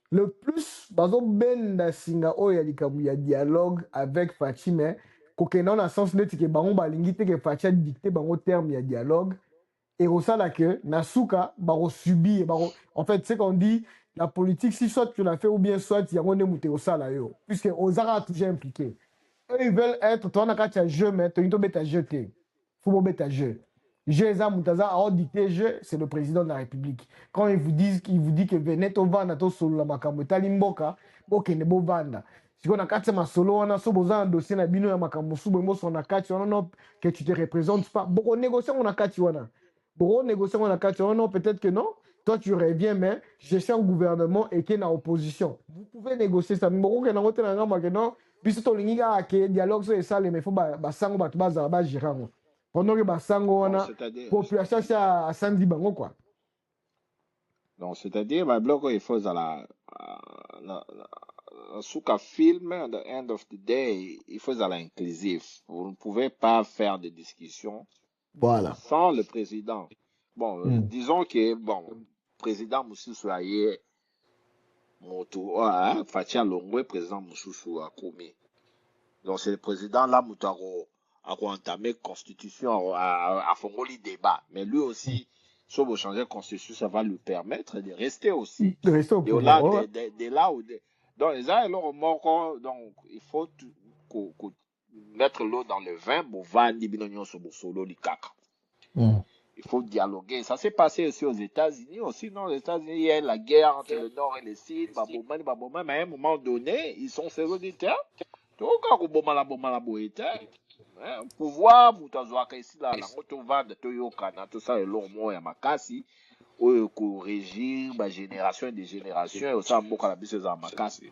A: Le plus, bazo benda singa oya likabu ya dialogue avec Fatime, kokena na sens neti ke bango balingi te ke Fatia dicter bango terme ya dialogue, et au ça là que nasuka baro subir, baro. En fait, c'est qu'on dit la politique, si soit tu l'as fait ou bien soit yango ne mute au ça là yo, puisque Ozara a toujours impliqué. Eux ils veulent être, toi na katia jeu mais toi into beta jeté, faut beta jeu. Jéza Moutaza a audité jeu, c'est le président de la République. Quand il vous dit que venez au vanda to solo la makambo talimboka, boke ne bo vanda. Si on a quatre ma solo on a so besoin un dossier na bino ya makambo subo mo son a quatre on non que tu te représentes pas. Bon négocier on a quatre on. Bon négocier on a quatre on non peut-être que non. Toi tu reviens mais je suis en gouvernement et qui est en opposition. Vous pouvez négocier ça. Bon que na ngote na ngamba que non. Biso to linga que dialogue so ça mais faut ba sango ba tubaza ba girango. Pendant que Basango, on a population à 110 bango quoi.
C: Donc, c'est-à-dire, ma bloc, il faut la souka film, at the end of the day, il faut la inclusif. Vous ne pouvez pas faire des discussions sans le président. Bon, disons que, bon, président Moussoussou Aye, Fatia Longwe, président Moussoussou Akoumi. Donc, c'est le président là, Moutaro. À entamer constitution à Fongoli débat mais lui aussi si on changer constitution ça va lui permettre de rester aussi
A: de rester au
C: pouvoir de là où Donc, les gens, alors, donc, il faut mettre l'eau dans le vin pour vendre sur solo du caca. Il faut dialoguer. Ça s'est passé aussi aux États-Unis. Aussi, non, aux États-Unis, il y a la guerre entre le Nord et le Sud. Mais à un moment donné, ils sont séroditaires. Donc, quand pouvoir, pour t'avoir ici, là, la moto va de Toyokana, tout ça, et l'homme, et Makasi, ou régir, génération et des générations, et aussi, à Moka, la bise, à Makasi.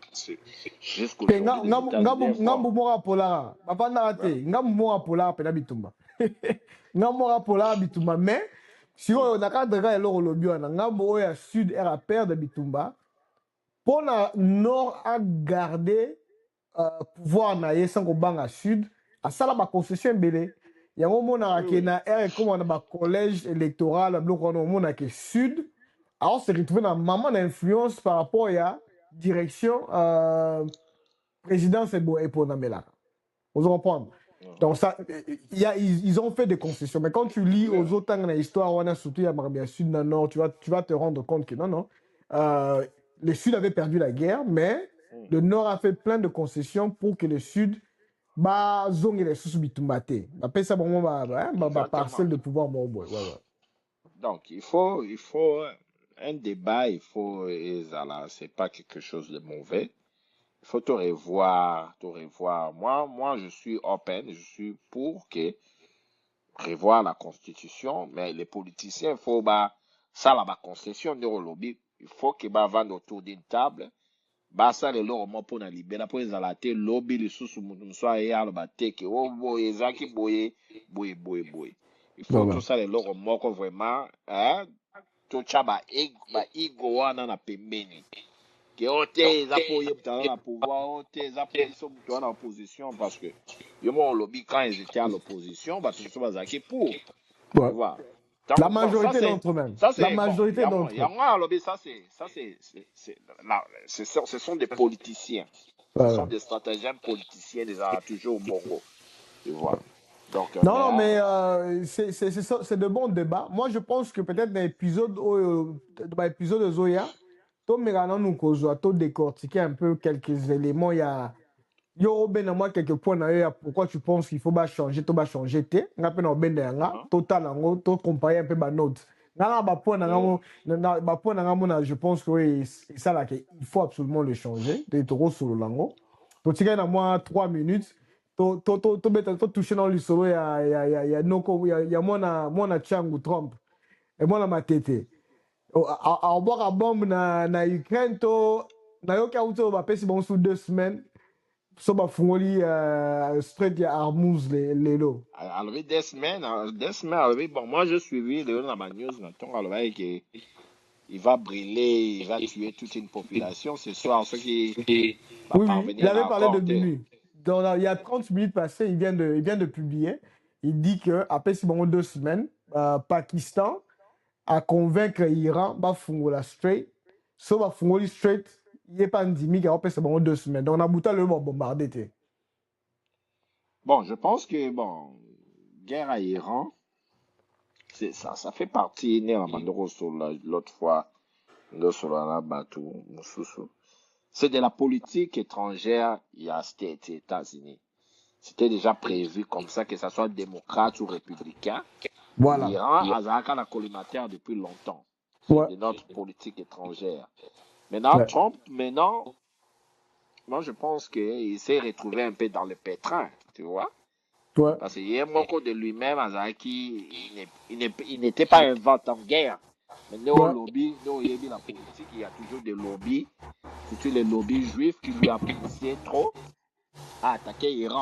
C: Jusqu'au jour des États-Unis.
A: Ngambo Polara. Papa Narate. Ngambo Polara, Pena Bitumba. Ngambo Polara, Bitumba. Mais, si on a qu'à dire, alors, le bio, Ngambo, ya Sud, est à père de Bitumba. Pour le Nord, à garder, pouvoir na sans banga sud à ça la concession belé il y a un moment na comme on a collège électoral bloc on a monde que sud alors se retrouver dans maman d'influence par rapport à direction présidence et pour namela vous comprenez donc ça ils ont fait des concessions mais quand tu lis aux autres temps dans l'histoire on a surtout à Marbia sud dans nord tu vas te rendre compte que non le sud avait perdu la guerre mais le Nord a fait plein de concessions pour que le Sud zonge les sous-bitumbate. Appelle ça parcelle de pouvoir.
C: Donc, il faut un débat, et ça, c'est pas quelque chose de mauvais. Il faut te revoir. Moi, je suis open, je suis pour que revoir la Constitution, mais les politiciens, il faut ça la concession de lobby. Il faut qu'ils vendent autour d'une table. Ça les lots pour na libérer pour les alater lobby les sous soit et à le que boy zaki boy. Il faut tout ça les lots vraiment tout chaba ego wana na pembeni que ote zapoye mtala pouvoir ote zapoye so mtu na opposition parce que yo mon lobby quand ils étaient à l'opposition tout ça zaki pour tu vois.
A: Donc, la majorité d'entre eux. La majorité d'entre eux.
C: Ce sont des politiciens. Ce sont des stratégiens politiciens, des toujours au Bongo. Tu vois. Donc,
A: non, mais c'est de bons débats. Moi, je pense que peut-être dans l'épisode de Zoya, tu décortiquer un peu quelques éléments. Il y a moi quelques points pourquoi tu penses qu'il faut changer total comparer un peu note je pense que ça là il faut absolument le changer de trop sur le lango moi 3 minutes toucher dans le solo il y a moi Changu Trump et moi ma tête à boire à bombe na Ukraine na yoka auto pesi bon sous 2 semaines so bafungoli straight ya Armuz les lots.
C: Alors, des semaines, bon, moi je suivi dans ma news, il va brûler, il va tuer toute une population ce soir, ceux qui
A: va parvenir. Il avait parlé de minuit. Il y a 30 minutes passées, il vient de publier. Il dit que après 2 semaines, Pakistan a convaincre l'Iran va fungola straight. So va fungoli straight. Il n'est pas dit qu'il a passé 2 semaines. Donc on a bouté le bombardé.
C: Bon, je pense que guerre à Iran, ça fait partie l'autre fois c'est de la politique étrangère il y a aux États-Unis. C'était déjà prévu comme ça que ça soit démocrate ou républicain.
A: Voilà.
C: L'Iran a la collimateur depuis longtemps. C'est de notre politique étrangère. Maintenant, Trump, moi je pense qu'il s'est retrouvé un peu dans le pétrin, tu vois. Parce qu'il y a beaucoup de lui-même, il n'était pas un vent en guerre. Mais nous, au lobby, la politique, il y a toujours des lobbies, surtout les lobbies juifs qui lui appréciaient trop à attaquer l'Iran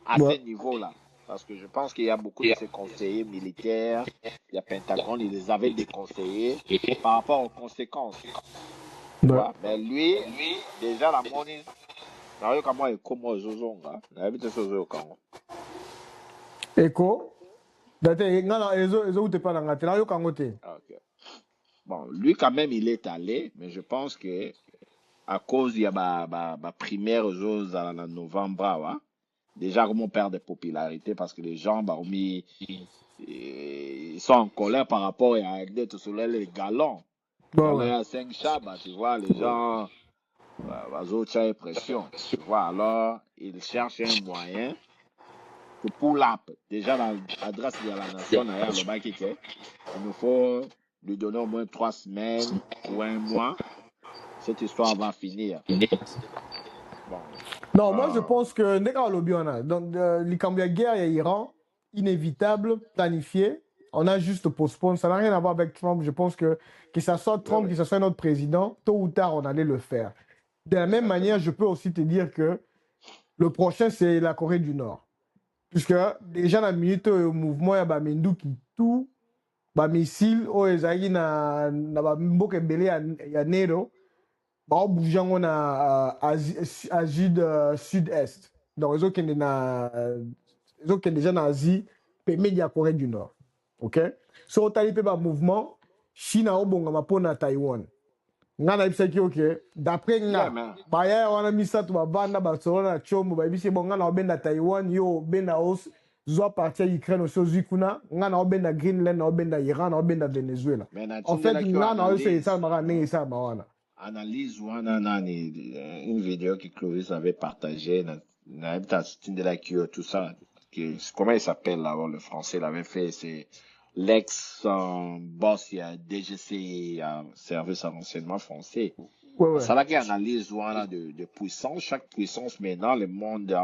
C: à ce niveau-là. Parce que je pense qu'il y a beaucoup de ces conseillers militaires, il y a Pentagone, ils les avaient déconseillés par rapport aux conséquences. Mais lui, déjà la monnaie, comment il commence aux
A: Eko?
C: Bon, lui quand même il est allé, mais je pense que à cause il y a ma primaire aux en novembre, déjà comment perd de popularité parce que les gens ils sont en colère par rapport à tout cela les galons. Alors, il y a 5 chats, tu vois, les gens Bazotia est pression. Tu vois, alors, il cherche un moyen pour pull up. Déjà, l'adresse de la nation, il nous faut lui donner au moins 3 semaines ou un mois. Cette histoire va finir. Bon.
A: Non, moi je pense que donc la guerre et Iran, inévitable, planifié. On a juste postponé. Ça n'a rien à voir avec Trump. Je pense que ça soit Trump, que ce soit notre président, tôt ou tard, on allait le faire. De la même manière, je peux aussi te dire que le prochain, c'est la Corée du Nord. Puisque déjà, dans la minute au mouvement, il y a Mindu qui tout, missile, oh, il y a Mboke Belé, il y a Nero. Bon, bougeant on a Asie sud-est. Donc, ils ont déjà en Asie, mais il y a Corée du Nord. OK? So, on a un mouvement, Chine a un pour Taïwan. On a dit, OK, d'après nga, on a mis ça, tu vas vendre, Barcelone, Chombo, c'est bon, on a ben Taïwan, yo, ben os, zo partir Ukraine, aussi aux Ukuna, on a ben Greenland, on a ben Iran, on a ben Venezuela. En fait, on a essayé ça, on a ça,
C: analyse une vidéo que Clovis avait partagée tout ça, comment il s'appelle là, le français l'avait fait, c'est l'ex-boss DGC, service à renseignement français. Ça là qui analyse de puissance, chaque puissance maintenant, le monde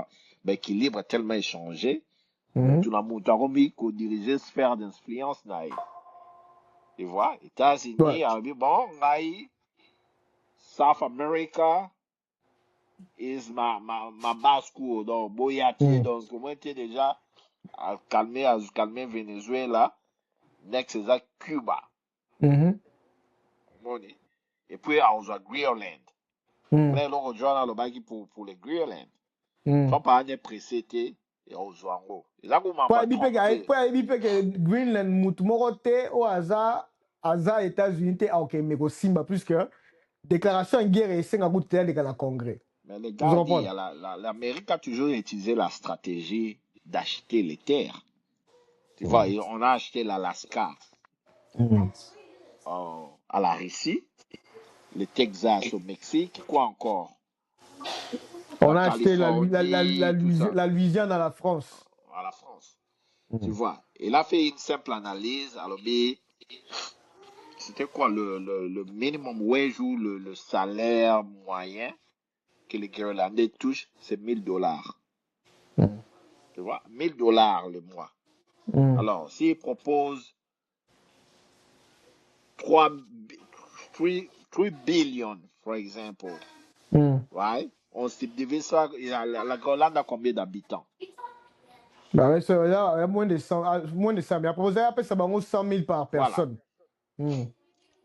C: équilibre tellement échangé, tout le monde a remis qu'au diriger sphère d'influence, tu vois, États-Unis, bon, South America is ma base-cour. Donc, Boyati, donc, comment tu es déjà à calmer Venezuela, next is Cuba. Et puis, on a Greenland. Mais là, on joue le bac pour le Greenland. Faut pas être pressé, et on joue en haut. Et là,
A: pour Greenland, Moutmorote, au hasard, États-Unis, ok, mais au Simba, plus que déclaration de guerre et 5 gouttes de la Congrès.
C: Mais les gars, l'Amérique a toujours utilisé la stratégie d'acheter les terres. Tu vois, on a acheté l'Alaska à la Russie, le Texas au Mexique, quoi encore?
A: On a acheté la Louisiane à la France.
C: À la France. Tu vois, il a fait une simple analyse. Alors, c'était quoi le minimum wage ou le salaire moyen que les Groenlandais touchent, c'est $1000. Tu vois, $1000 le mois. Alors, s'ils proposent 3 billion, par exemple, right? On se divise ça, la Groenlande a combien d'habitants?
A: Bah, il y a moins de 100, mais après, ça va 100 000 par personne.
C: Voilà.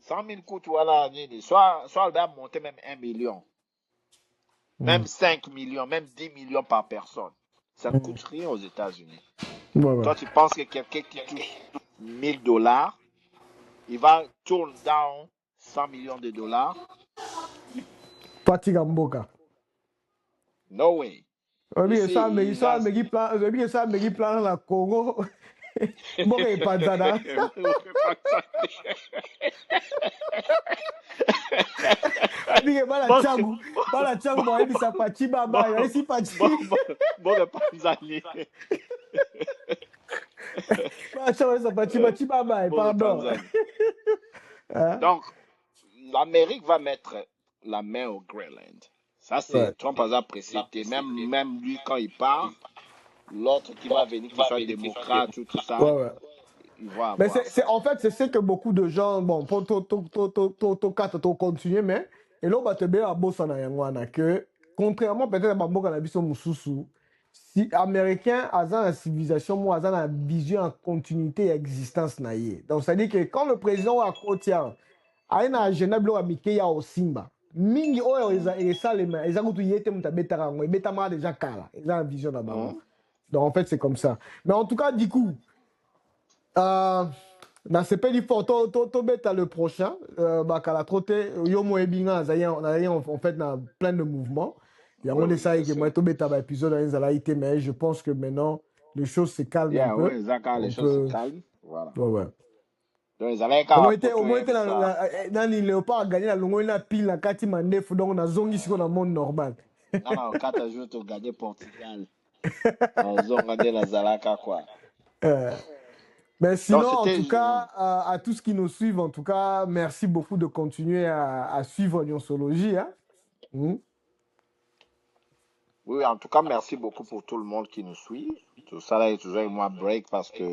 C: 100 000 coûte, voilà, soit elle va monter même 1 million, même 5 millions, même 10 millions par personne. Ça ne coûte rien aux États-Unis. Toi, tu penses que quelqu'un qui touche $1000, il va turn down 100 millions de dollars?
A: Patigamboka.
C: No way.
A: Ça me plan la Congo. Bon, il pas de ça. Bala changu ba ebi sa pachi baba ya esi pachi.
C: Bon Tanzanie.
A: Bala changu sa pachi baba pardon.
C: Donc l'Amérique va mettre la main au Groenland. Ça c'est Trump a précédé, même lui quand il part, l'autre qui va venir qui soit démocrate tout ça.
A: Mais en fait, c'est ce que beaucoup de gens, bon, pour continuer, mais, et là, on va te dire à Bossana que, contrairement peut-être à Bamboka na biso Moussoussou, si Américain a dans la civilisation, moi, a dans la vision en continuité existence naïe. Donc, ça dit que quand le président a Kotia, a une agenda blo amikeya au Simba, mingi oyo et ça les mains, ils ont tout yété muta betarango, et betama déjà kala, ils ont la vision là-bas. Donc, en fait, c'est comme ça. Mais en tout cas, du coup, dans ce pays fort to beta le prochain bakala troté yo mo ebinga en fait dans plein de mouvements il y a on essaye que moi to beta ba épisode dans été mais je pense que maintenant les choses se calment un peu
C: les choses se calment, voilà.
A: Ouais.
C: Donc, ils avaient qu'à
A: au moins, dans les léopards a gagné la longue, il a pile la Kati Mandef, donc on a zongi sur le monde normal.
C: Non, non, 4 jours, tu as gagné Portugal. Ils ont gagné la Zalaka, quoi.
A: Mais sinon, en tout cas, à tous qui nous suivent, en tout cas, merci beaucoup de continuer à suivre Nyonsologie. Hein?
C: Oui, en tout cas, merci beaucoup pour tout le monde qui nous suit. Tout ça là est toujours un mois break parce que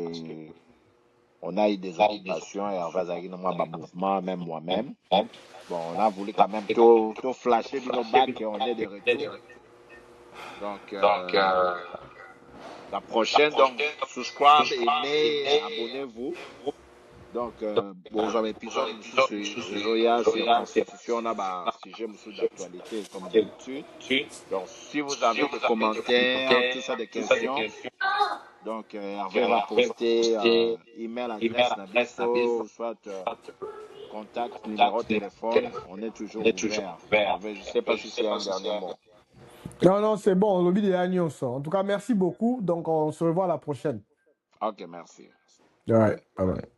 C: on a eu des occupations et on va aller dans un mouvement, même moi-même. Bon, on a voulu quand même tout flasher nos bacs et on est de retour. Donc, la prochaine, donc, subscribe, aimez, abonnez-vous. Donc, bonjour, épisode sur Zoya, sur la Constitution, on a un sujet d'actualité comme d'habitude. Donc, si vous avez des commentaires, tout ça, des questions, donc, Hervé va poster email, adresse, Nabiso, soit contact, numéro de téléphone. On est toujours ouvert. Hervé, je ne sais pas si c'est un dernier mot.
A: Non, c'est bon, on l'oublie de l'agneau. En tout cas, merci beaucoup. Donc, on se revoit à la prochaine.
C: Ok, merci.
A: Ouais, bye bye.